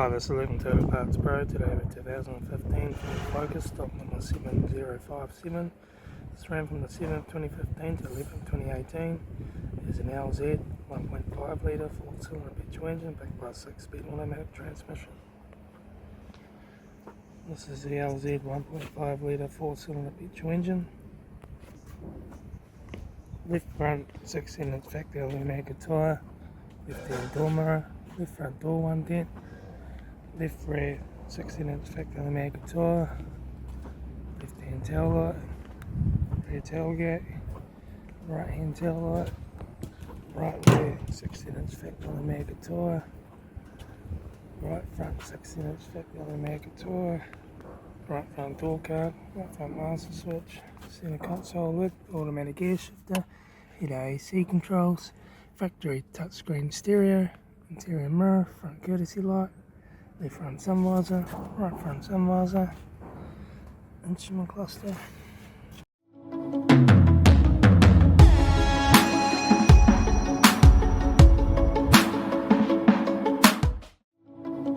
Hi, this is Litre Total Parts Pro. Today with 2015 Ford Focus, stock number 7057. This ran from the 7th 2015 to 11th 2018. It is an LZ 1.5 litre 4-cylinder petrol engine backed by a 6-speed automatic transmission. This is the LZ 1.5 litre 4-cylinder petrol engine. Left front 16-inch factory automatic tyre, left hand door mirror, left front door 1 dent, left rear 16-inch factory automatic tyre, left hand tail light, rear tailgate, right hand tail light, right rear 16-inch factory automatic tyre, right front 16-inch factory automatic tyre, right front door card, right front master switch, center console lid, automatic air shifter, heater AC controls, factory touchscreen stereo, interior mirror, front courtesy light, left front sun visor, right front sun visor, instrument cluster.